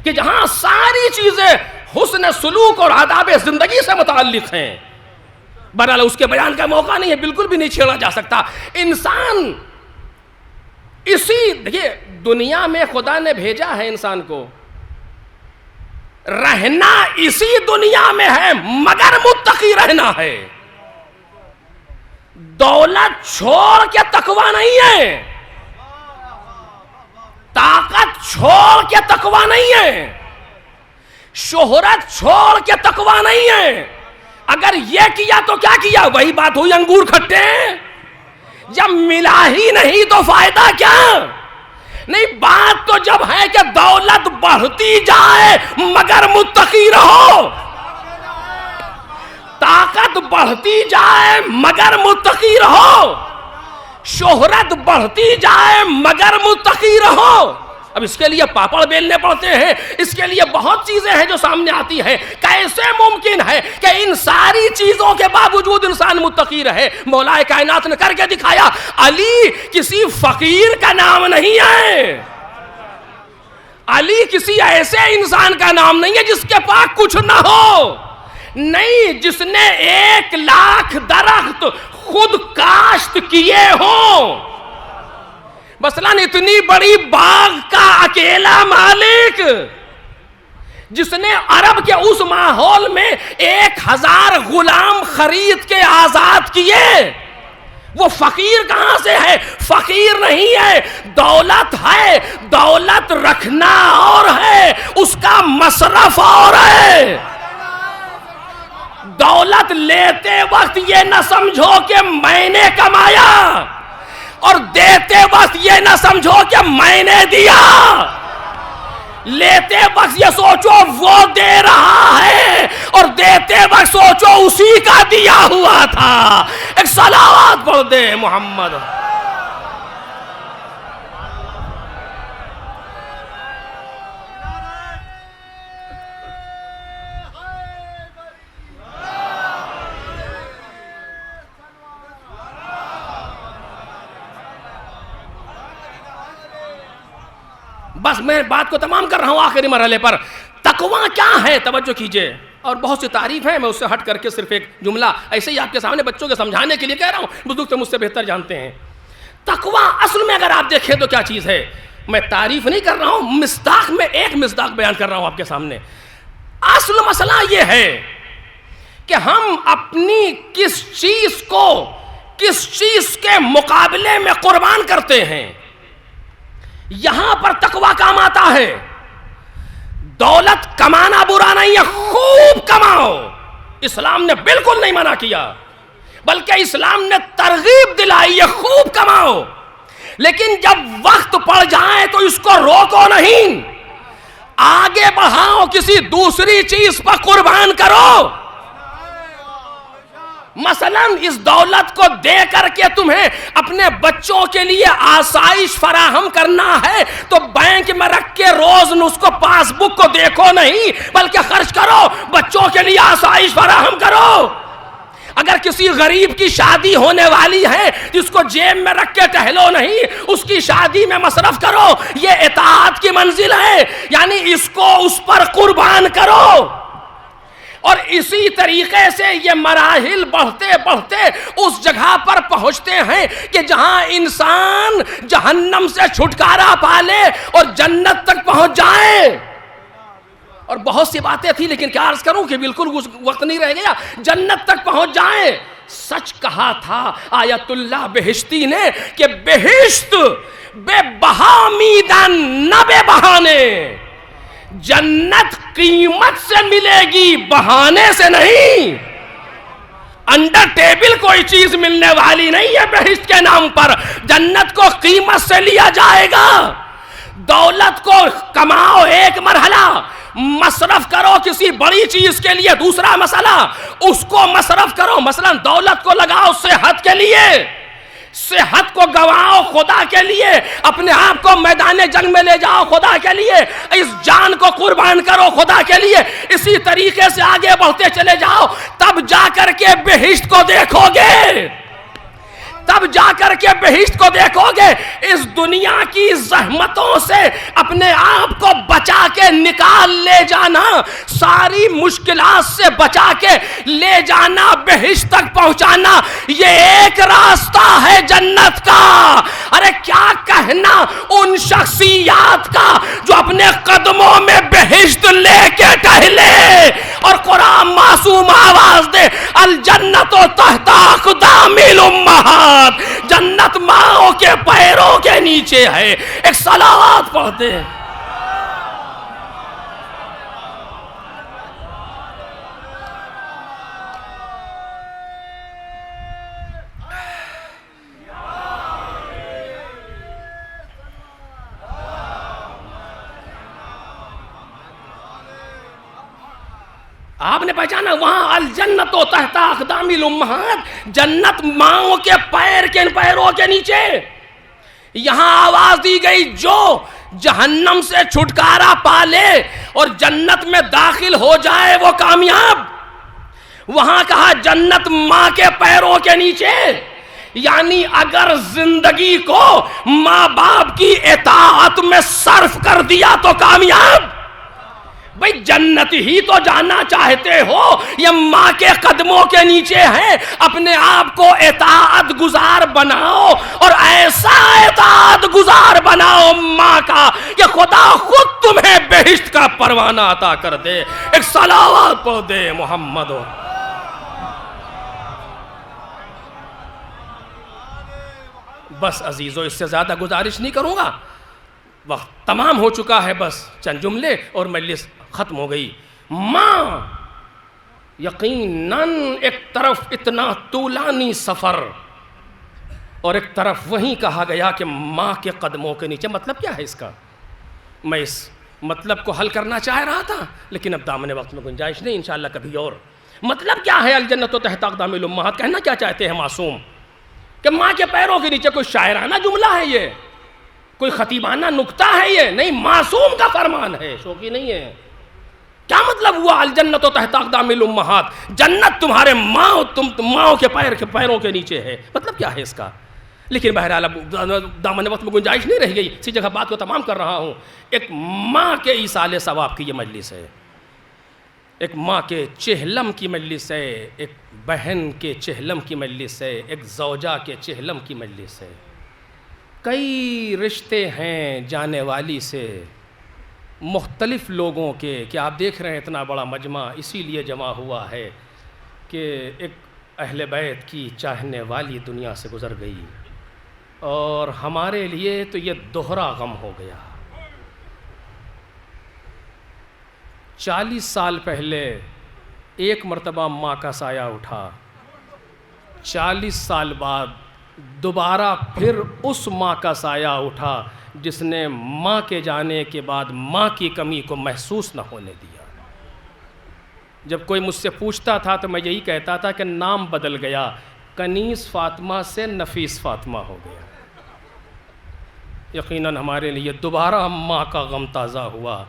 Speaker 2: کہ جہاں ساری چیزیں حسن سلوک اور آداب زندگی سے متعلق ہیں. بہرحال اس کے بیان کا موقع نہیں ہے، بالکل بھی نہیں چھیڑا جا سکتا. انسان اسی دیکھیے دنیا میں خدا نے بھیجا ہے انسان کو، رہنا اسی دنیا میں ہے مگر متقی رہنا ہے. دولت چھوڑ کے تقویٰ نہیں ہے، طاقت چھوڑ کے تقویٰ نہیں ہے، شہرت چھوڑ کے تقویٰ نہیں ہے. اگر یہ کیا تو کیا کیا؟ وہی بات ہوئی انگور کھٹے ہیں. جب ملا ہی نہیں تو فائدہ کیا؟ نہیں، بات تو جب ہے کہ دولت بڑھتی جائے مگر متقی رہو، طاقت بڑھتی جائے مگر متقی رہو، شہرت بڑھتی جائے مگر متقی رہو. اب اس کے لیے پاپڑ بیلنے پڑتے ہیں، اس کے لیے بہت چیزیں ہیں جو سامنے آتی ہیں. کیسے ممکن ہے کہ ان ساری چیزوں کے باوجود انسان متقی رہے؟ مولا کائنات نے کر کے دکھایا. علی کسی فقیر کا نام نہیں ہے، علی کسی ایسے انسان کا نام نہیں ہے جس کے پاس کچھ نہ ہو. نہیں، جس نے 1,00,000 درخت خود کاشت کیے ہوں. مثلاً اتنی بڑی باغ کا اکیلا مالک، جس نے عرب کے اس ماحول میں 1,000 غلام خرید کے آزاد کیے، وہ فقیر کہاں سے ہے؟ فقیر نہیں ہے، دولت ہے. دولت رکھنا اور ہے، اس کا مصرف اور ہے. دولت لیتے وقت یہ نہ سمجھو کہ میں نے کمایا، اور دیتے وقت یہ نہ سمجھو کہ میں نے دیا. لیتے وقت یہ سوچو وہ دے رہا ہے، اور دیتے وقت سوچو اسی کا دیا ہوا تھا. ایک صلوات پڑھ دے محمد. بس میں بات کو تمام کر رہا ہوں آخری مرحلے پر. تقویٰ کیا ہے؟ توجہ کیجئے. اور بہت سی تعریف ہے، میں اس سے ہٹ کر کے صرف ایک جملہ ایسے ہی آپ کے سامنے بچوں کے سمجھانے کے لیے کہہ رہا ہوں، بزرگ تو مجھ سے بہتر جانتے ہیں. تقویٰ اصل میں اگر آپ دیکھیں تو کیا چیز ہے؟ میں تعریف نہیں کر رہا ہوں، مصداق میں ایک مصداق بیان کر رہا ہوں آپ کے سامنے. اصل مسئلہ یہ ہے کہ ہم اپنی کس چیز کو کس چیز کے مقابلے میں قربان کرتے ہیں، یہاں پر تقویٰ کام آتا ہے. دولت کمانا برا نہیں ہے، خوب کماؤ، اسلام نے بالکل نہیں منع کیا، بلکہ اسلام نے ترغیب دلائی ہے خوب کماؤ. لیکن جب وقت پڑ جائے تو اس کو روکو نہیں، آگے بڑھاؤ، کسی دوسری چیز پر قربان کرو. مثلا اس دولت کو دے کر کے تمہیں اپنے بچوں کے لیے آسائش فراہم کرنا ہے تو بینک میں رکھ کے روز اس کو پاس بک کو دیکھو نہیں، بلکہ خرچ کرو، بچوں کے لیے آسائش فراہم کرو. اگر کسی غریب کی شادی ہونے والی ہے جس کو جیب میں رکھ کے ٹہلو نہیں، اس کی شادی میں مصرف کرو. یہ اطاعت کی منزل ہے، یعنی اس کو اس پر قربان کرو. اور اسی طریقے سے یہ مراحل بڑھتے بڑھتے اس جگہ پر پہنچتے ہیں کہ جہاں انسان جہنم سے چھٹکارا پا لے اور جنت تک پہنچ جائے. اور بہت سی باتیں تھی لیکن کیا عرض کروں کہ بالکل وقت نہیں رہ گیا. جنت تک پہنچ جائے. سچ کہا تھا آیت اللہ بہشتی نے کہ بہشت بے بہامیدن نہ بے بہانے، جنت قیمت سے ملے گی، بہانے سے نہیں. انڈر ٹیبل کوئی چیز ملنے والی نہیں ہے بہشت کے نام پر. جنت کو قیمت سے لیا جائے گا. دولت کو کماؤ ایک مرحلہ، مصرف کرو کسی بڑی چیز کے لیے دوسرا مسئلہ، اس کو مصرف کرو. مثلا دولت کو لگاؤ صحت کے لیے، صحت کو گواؤ خدا کے لیے، اپنے آپ کو میدان جنگ میں لے جاؤ خدا کے لیے، اس جان کو قربان کرو خدا کے لیے. اسی طریقے سے آگے بڑھتے چلے جاؤ، تب جا کر کے بہشت کو دیکھو گے. تب جا کر کے بہشت کو دیکھو گے. اس دنیا کی زحمتوں سے اپنے آپ کو بچا کے نکال لے جانا, ساری مشکلات سے بچا کے لے جانا, بہشت تک پہنچانا, یہ ایک راستہ ہے جنت کا. ارے کیا کہنا ان شخصیات کا جو اپنے قدموں میں بہشت لے کے ٹہلے اور قرآن معصوم آواز دے, الجنت تحت اقدام الامہات, جنت ماؤں کے پیروں کے نیچے ہے. ایک صلوات پڑھتے ہیں. آپ نے پہچانا وہاں الجنت و تحت اقدام الامہات, جنت ماؤں کے پیروں کے نیچے. یہاں آواز دی گئی جو جہنم سے چھٹکارا پا لے اور جنت میں داخل ہو جائے وہ کامیاب. وہاں کہا جنت ماں کے پیروں کے نیچے, یعنی اگر زندگی کو ماں باپ کی اطاعت میں صرف کر دیا تو کامیاب. بھئی جنت ہی تو جانا چاہتے ہو, یہ ماں کے قدموں کے نیچے ہے. اپنے آپ کو اطاعت گزار بناؤ اور ایسا اطاعت گزار بناؤ ماں کا کہ خدا خود تمہیں بہشت کا پروانہ عطا کر دے. ایک صلوات پڑھ دے محمد. بس عزیزو اس سے زیادہ گزارش نہیں کروں گا, وقت تمام ہو چکا ہے. بس چند جملے اور مجلس ختم ہو گئی. ماں یقیناً ایک طرف اتنا طولانی سفر اور ایک طرف وہیں کہا گیا کہ ماں کے قدموں کے نیچے. مطلب کیا ہے اس کا؟ میں اس مطلب کو حل کرنا چاہ رہا تھا لیکن اب دامن وقت میں گنجائش نہیں, انشاءاللہ کبھی اور. مطلب کیا ہے الجنت و تحت اقدام الامہات؟ کہنا کیا چاہتے ہیں معصوم کہ ماں کے پیروں کے نیچے؟ کوئی شاعرانہ جملہ ہے یہ؟ کوئی خطیبانہ نکتہ ہے یہ؟ نہیں, معصوم کا فرمان ہے, شوقی نہیں ہے. کیا مطلب ہوا الجنت و تحت اقدام الامہات؟ جنت تمہارے ماؤں کے پیروں کے نیچے ہے. مطلب کیا ہے اس کا؟ لیکن بہرحال اب دامن وقت میں گنجائش نہیں رہ گئی, اسی جگہ بات کو تمام کر رہا ہوں. ایک ماں کے ایصال ثواب کی یہ مجلس ہے, ایک ماں کے چہلم کی مجلس ہے, ایک بہن کے چہلم کی مجلس ہے, ایک زوجہ کے چہلم کی مجلس ہے. کئی رشتے ہیں جانے والی سے, مختلف لوگوں کے, کہ آپ دیکھ رہے ہیں اتنا بڑا مجمع اسی لیے جمع ہوا ہے کہ ایک اہل بیت کی چاہنے والی دنیا سے گزر گئی, اور ہمارے لیے تو یہ دوہرا غم ہو گیا. 40 سال پہلے ایک مرتبہ ماں کا سایہ اٹھا, 40 سال بعد دوبارہ پھر اس ماں کا سایہ اٹھا جس نے ماں کے جانے کے بعد ماں کی کمی کو محسوس نہ ہونے دیا. جب کوئی مجھ سے پوچھتا تھا تو میں یہی کہتا تھا کہ نام بدل گیا, کنیز فاطمہ سے نفیس فاطمہ ہو گیا. یقیناً ہمارے لیے دوبارہ ماں کا غم تازہ ہوا.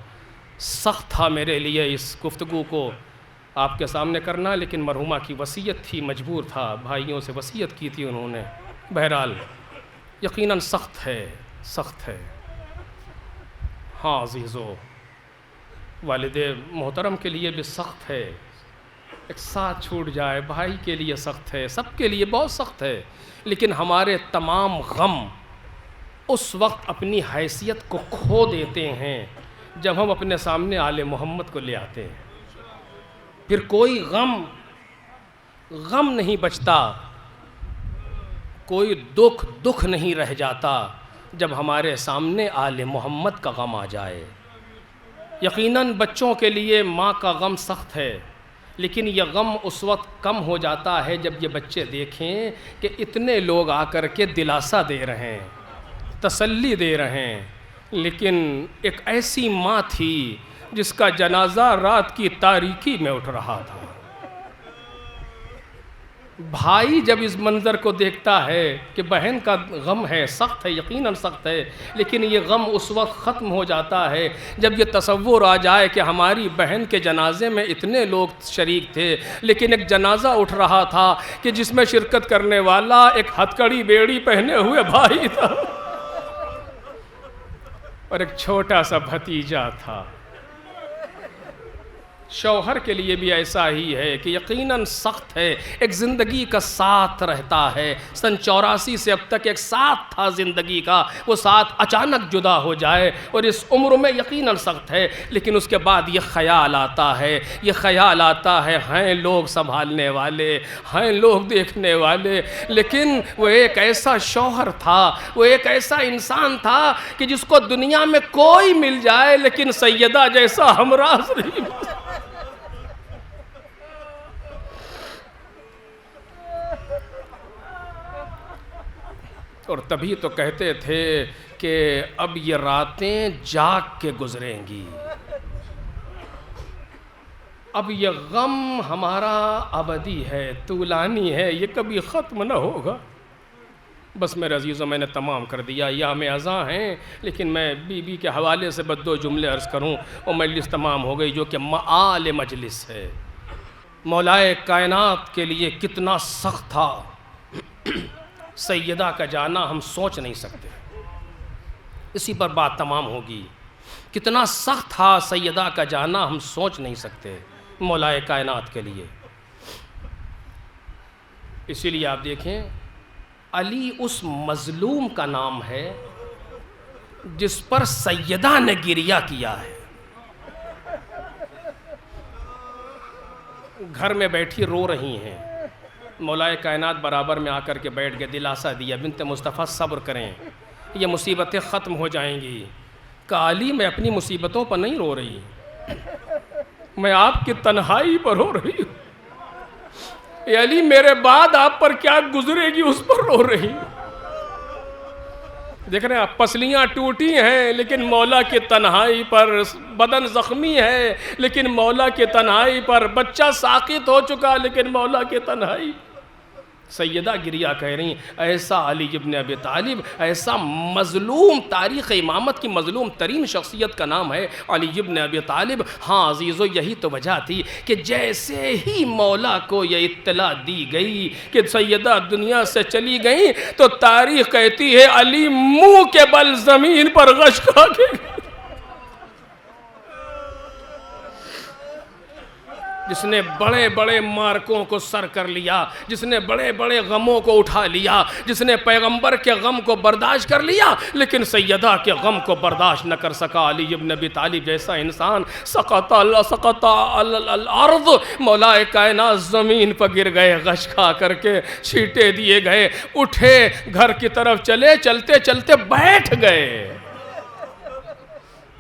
Speaker 2: سخت تھا میرے لیے اس گفتگو کو آپ کے سامنے کرنا, لیکن مرحومہ کی وصیت تھی, مجبور تھا, بھائیوں سے وصیت کی تھی انہوں نے. بہرحال یقیناً سخت ہے, سخت ہے. ہاں عزیزو, والد محترم کے لیے بھی سخت ہے, ایک ساتھ چھوٹ جائے بھائی کے لیے سخت ہے, سب کے لیے بہت سخت ہے. لیکن ہمارے تمام غم اس وقت اپنی حیثیت کو کھو دیتے ہیں جب ہم اپنے سامنے آل محمد کو لے آتے ہیں. پھر کوئی غم نہیں بچتا, کوئی دکھ نہیں رہ جاتا جب ہمارے سامنے آل محمد کا غم آ جائے. یقیناً بچوں کے لیے ماں کا غم سخت ہے, لیکن یہ غم اس وقت کم ہو جاتا ہے جب یہ بچے دیکھیں کہ اتنے لوگ آ کر کے دلاسا دے رہے ہیں, تسلی دے رہے ہیں. لیکن ایک ایسی ماں تھی جس کا جنازہ رات کی تاریکی میں اٹھ رہا تھا.
Speaker 3: بھائی جب اس منظر کو دیکھتا ہے کہ بہن کا غم ہے، سخت ہے، یقیناً سخت ہے، لیکن یہ غم اس وقت ختم ہو جاتا ہے جب یہ تصور آ جائے کہ ہماری بہن کے جنازے میں اتنے لوگ شریک تھے، لیکن ایک جنازہ اٹھ رہا تھا کہ جس میں شرکت کرنے والا ایک ہتکڑی بیڑی پہنے ہوئے بھائی تھا اور ایک چھوٹا سا بھتیجا تھا۔ شوہر کے لیے بھی ایسا ہی ہے کہ یقیناً سخت ہے، ایک زندگی کا ساتھ رہتا ہے، سن 84 سے اب تک ایک ساتھ تھا زندگی کا، وہ ساتھ اچانک جدا ہو جائے اور اس عمر میں یقیناً سخت ہے، لیکن اس کے بعد یہ خیال آتا ہے، ہیں لوگ سنبھالنے والے، ہیں لوگ دیکھنے والے، لیکن وہ ایک ایسا شوہر تھا، وہ ایک ایسا انسان تھا کہ جس کو دنیا میں کوئی مل جائے لیکن سیدہ جیسا ہمراز نہیں مل۔ اور تبھی تو کہتے تھے کہ اب یہ راتیں جاگ کے گزریں گی، اب یہ غم ہمارا ابدی ہے، طولانی ہے، یہ کبھی ختم نہ ہوگا۔ بس میرے عزیزوں، میں نے تمام کر دیا، ایام ازاں ہیں، لیکن میں بی بی کے حوالے سے بس 2 جملے عرض کروں اور مجلس تمام ہو گئی، جو کہ مآل مجلس ہے۔ مولائے کائنات کے لیے کتنا سخت تھا سیدہ کا جانا، ہم سوچ نہیں سکتے، اسی پر بات تمام ہوگی۔ کتنا سخت تھا سیدہ کا جانا، ہم سوچ نہیں سکتے مولائے کائنات کے لیے۔ اسی لیے آپ دیکھیں، علی اس مظلوم کا نام ہے جس پر سیدہ نے گریہ کیا ہے۔ گھر میں بیٹھی رو رہی ہیں، مولائے کائنات برابر میں آ کر کے بیٹھ گئے، دلاسا دیا، بنت مصطفیٰ صبر کریں، یہ مصیبتیں ختم ہو جائیں گی۔ کہا علی میں اپنی مصیبتوں پر نہیں رو رہی، میں آپ کی تنہائی پر رو رہی ہوں۔ اے علی میرے بعد آپ پر کیا گزرے گی اس پر رو رہی ہوں۔ دیکھ رہے ہیں آپ، پسلیاں ٹوٹی ہیں لیکن مولا کی تنہائی پر، بدن زخمی ہے لیکن مولا کی تنہائی پر، بچہ ساقط ہو چکا لیکن مولا کی تنہائی۔ سیدہ گریہ کہہ رہی ہیں، ایسا علی ابن ابی طالب، ایسا مظلوم، تاریخ امامت کی مظلوم ترین شخصیت کا نام ہے علی ابن ابی طالب۔ ہاں عزیزو، یہی تو وجہ تھی کہ جیسے ہی مولا کو یہ اطلاع دی گئی کہ سیدہ دنیا سے چلی گئی تو تاریخ کہتی ہے علی منہ کے بل زمین پر غش کھا کے گئی۔ جس نے بڑے بڑے مارکوں کو سر کر لیا، جس نے بڑے بڑے غموں کو اٹھا لیا، جس نے پیغمبر کے غم کو برداشت کر لیا لیکن سیدہ کے غم کو برداشت نہ کر سکا، علی ابن ابی طالب جیسا انسان، سقط الارض، مولا کائنات زمین پر گر گئے، غش کھا کر کے چھینٹے دیے گئے، اٹھے گھر کی طرف چلے، چلتے چلتے بیٹھ گئے۔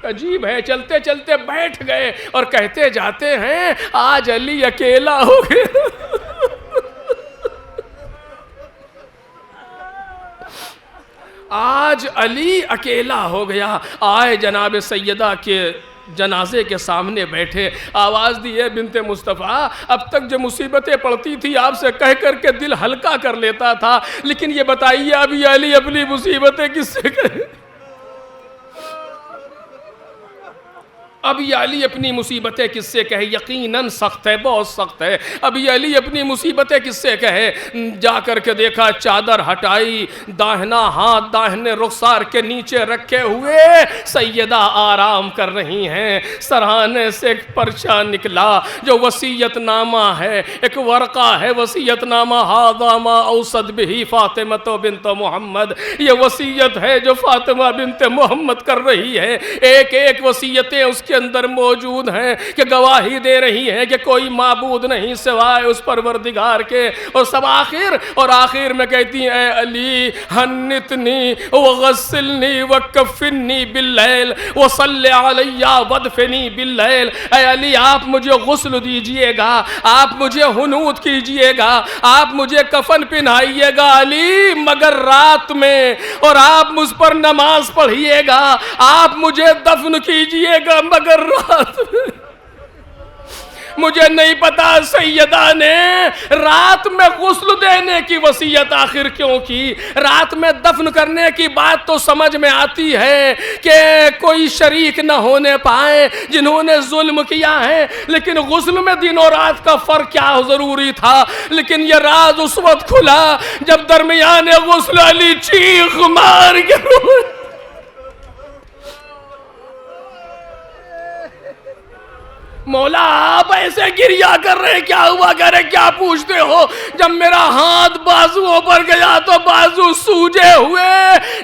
Speaker 3: عجیب ہے، چلتے چلتے بیٹھ گئے اور کہتے جاتے ہیں آج علی اکیلا ہو گیا۔ آج علی اکیلا ہو گیا۔ آئے جناب سیدہ کے جنازے کے سامنے بیٹھے، آواز دی ہے بنت مصطفیٰ، اب تک جو مصیبتیں پڑتی تھی آپ سے کہہ کر کے دل ہلکا کر لیتا تھا، لیکن یہ بتائیے ابھی علی اپنی مصیبتیں کس سے کہے؟ ابھی علی اپنی مصیبتیں کس سے کہے؟ یقیناً سخت ہے، بہت سخت ہے۔ ابھی علی اپنی مصیبتیں کس سے کہے؟ جا کر کے دیکھا، چادر ہٹائی، داہنا ہاتھ داہنے رخسار کے نیچے رکھے ہوئے سیدہ آرام کر رہی ہیں۔ سرہانے سے ایک پرچہ نکلا جو وصیت نامہ ہے، ایک ورقہ ہے وصیت نامہ، ھذا ما اوصت بہ فاطمہ بنت محمد، یہ وصیت ہے جو فاطمہ بنت محمد کر رہی ہے۔ ایک ایک وصیتیں اس کے اندر موجود ہیں کہ گواہی دے رہی ہیں کہ کوئی معبود نہیں سوائے اس پروردگار کے، اور سب آخر میں کہتی ہیں اے علی حنتنی وغسلنی وکفنی باللیل وصلی علی ودفنی باللیل، اے علی آپ مجھے غسل دیجئے گا، آپ مجھے حنوط کیجئے گا، آپ مجھے کفن پہنائیے گا علی مگر رات میں، اور آپ مجھ پر نماز پڑھیے گا، آپ مجھے دفن کیجئے گا مگر رات میں۔ مجھے نہیں پتا سیدہ نے رات میں غسل دینے کی وصیت آخر کیوں کی. رات میں دفن کرنے کی بات تو سمجھ میں آتی ہے کہ کوئی شریک نہ ہونے پائے جنہوں نے ظلم کیا ہے, لیکن غسل میں دن اور رات کا فرق کیا ضروری تھا. لیکن یہ راز اس وقت کھلا جب درمیان غسل علی چیخ مار کے مولا آپ ایسے گریا کر رہے, کیا ہوا کرے, کیا پوچھتے ہو؟ جب میرا ہاتھ بازوؤں پر گیا تو بازو سوجے ہوئے,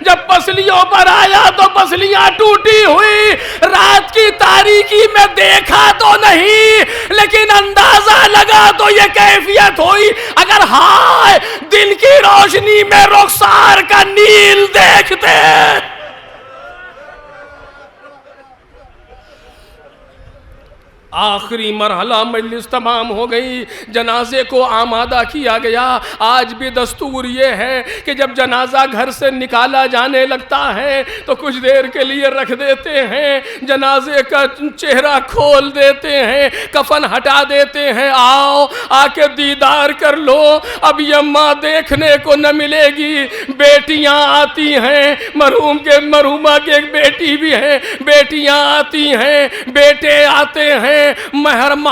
Speaker 3: جب پسلیوں پر آیا تو پسلیاں ٹوٹی ہوئی. رات کی تاریکی میں دیکھا تو نہیں لیکن اندازہ لگا تو یہ کیفیت ہوئی. اگر ہائے دن کی روشنی میں رخسار کا نیل دیکھتے. آخری مرحلہ مجلس تمام ہو گئی, جنازے کو آمادہ کیا گیا. آج بھی دستور یہ ہے کہ جب جنازہ گھر سے نکالا جانے لگتا ہے تو کچھ دیر کے لیے رکھ دیتے ہیں, جنازے کا چہرہ کھول دیتے ہیں, کفن ہٹا دیتے ہیں. آؤ آ کے دیدار کر لو. اب یہ ماں دیکھنے کو نہ ملے گی, بیٹیاں آتی ہیں, مرحومہ کی ایک بیٹی بھی ہے, بیٹیاں آتی ہیں, بیٹے آتے ہیں, محارم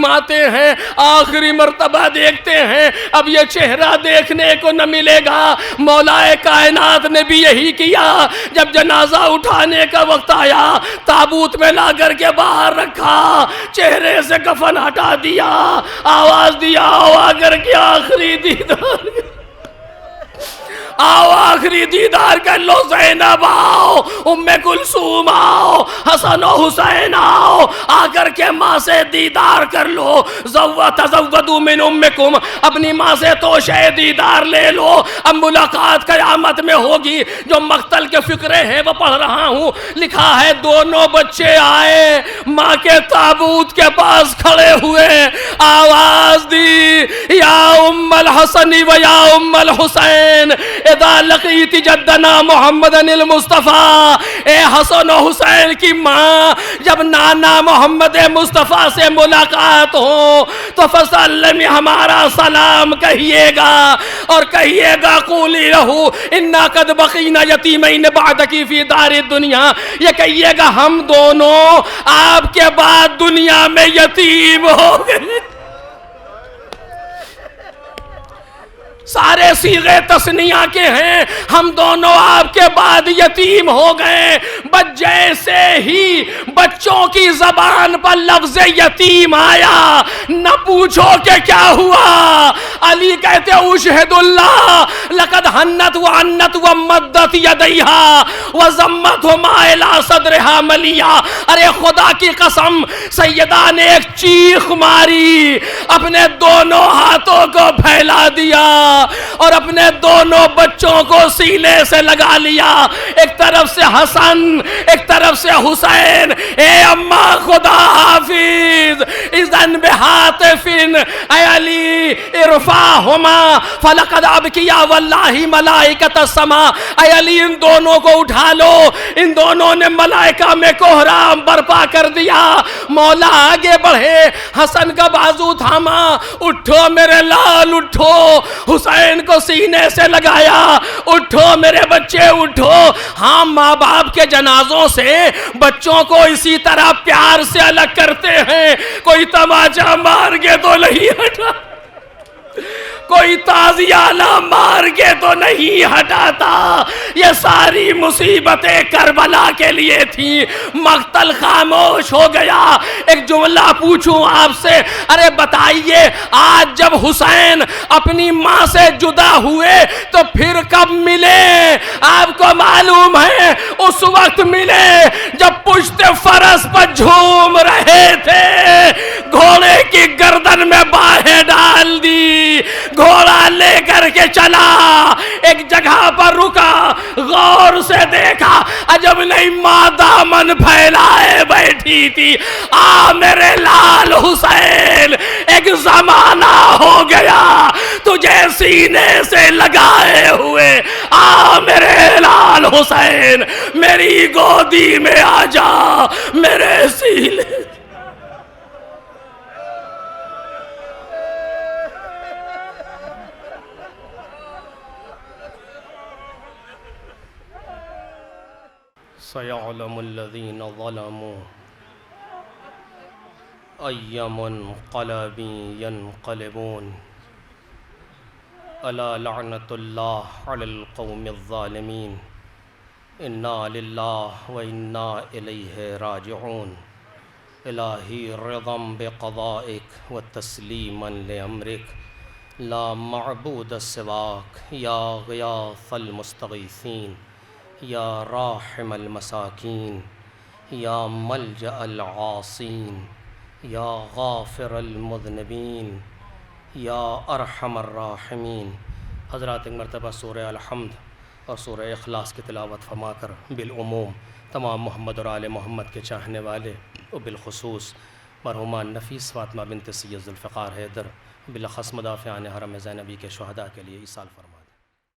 Speaker 3: آتے ہیں, آخری مرتبہ دیکھتے ہیں. اب یہ چہرہ دیکھنے کو نہ ملے گا. مولا کائنات نے بھی یہی کیا. جب جنازہ اٹھانے کا وقت آیا تابوت میں لا کر کے باہر رکھا, چہرے سے کفن ہٹا دیا, آواز دیا آؤ آ کر کے آخری دیدار, آؤ آخری دیدار کر لو. زینب آؤ, ام کلثوم آؤ, حسن و حسین آؤ, آ کر کے ماں سے دیدار کر لو. تزودوا من امکم, اپنی ماں سے توشہ دیدار لے لو. اب ملاقات قیامت میں ہوگی. جو مقتل کے فقرے ہیں وہ پڑھ رہا ہوں, لکھا ہے دونوں بچے آئے, ماں کے تابوت کے پاس کھڑے ہوئے, آواز دی یا ام الحسن و یا ام الحسین اذا لقیت جدنا محمد المصطفیٰ. اے حسن و حسین کی ماں, جب نانا محمد مصطفیٰ سے ملاقات ہو تو فسلم, ہمارا سلام کہیے گا اور کہیے گا قولی لہو انا قد بقینا یتیمین بعدکی فی دار الدنیا. یہ کہیے گا ہم دونوں آپ کے بعد دنیا میں یتیم ہو گئے. سارے صیغے تثنیہ کے ہیں, ہم دونوں آپ کے بعد یتیم ہو گئے. بس جیسے ہی بچوں کی زبان پر لفظ یتیم آیا, نہ پوچھو کہ کیا ہوا. علی کہتے اشہد اللہ لقد حنت وعنت ومدت یدیہا وضمتہما الی صدرہا ملیا. ارے خدا کی قسم, سیدہ نے ایک چیخ ماری, اپنے دونوں ہاتھوں کو پھیلا دیا اور اپنے دونوں بچوں کو سینے سے لگا لیا. ایک طرف سے حسن, ایک طرف سے حسین. اے اماں خدا حافظ, اذن بحاطف اے علی ارفعہما فلقد ابکیا واللہ ملائکۃ السماء. اے علی ان دونوں کو اٹھا لو, ان دونوں نے ملائکہ میں کوہرام برپا کر دیا. مولا آگے بڑھے, حسن کا بازو تھاما, اٹھو میرے لال اٹھو. حسین کو سینے سے لگایا, اٹھو میرے بچے اٹھو. ہاں ماں باپ کے جنازوں سے بچوں کو اسی طرح پیار سے الگ کرتے ہیں. کوئی تماچا مار کے تو نہیں ہٹا, کوئی تازیانہ مار کے تو نہیں ہٹاتا. یہ ساری مصیبتیں کربلا کے لیے تھی. مقتل خاموش ہو گیا. ایک جملہ پوچھوں آپ سے, ارے بتائیے آج جب حسین اپنی ماں سے جدا ہوئے تو پھر کب ملے؟ آپ کو معلوم ہے اس وقت ملے جب پشت فرس پر جھوم رہے تھے, گھوڑے کی گردن میں باہیں ڈال دی, گھوڑا لے کر کے چلا, ایک جگہ پر رکا, غور سے دیکھا, عجب نہیں ماں دامن پھیلائے بیٹھی تھی. آ میرے لال حسین, ایک زمانہ ہو گیا تجھے سینے سے لگائے ہوئے. آ میرے لال حسین, میری گودی میں آ جا, میرے سینے.
Speaker 2: سيعلم الذين ظلموا أي منقلب ينقلبون ألا لعنة الله على القوم الظالمين إنا لله وإنا إليه راجعون إلهي رضا بقضائك وتسليما لأمرك لا معبود سواك يا غياث المستغيثين يا راحم المساكين يا ملجأ العاصين يا غافر المذنبين یا ارحم الراحمین۔ حضرات ایک مرتبہ سورہ الحمد اور سورہ اخلاص کی تلاوت فرما کر بالعموم تمام محمد اور آل محمد کے چاہنے والے اور بالخصوص مرحومہ نفیس فاطمہ بنت سید ذوالفقار حیدر بالاخص مدافعان حرم زینبی کے شہداء کے لیے ایصال فرما۔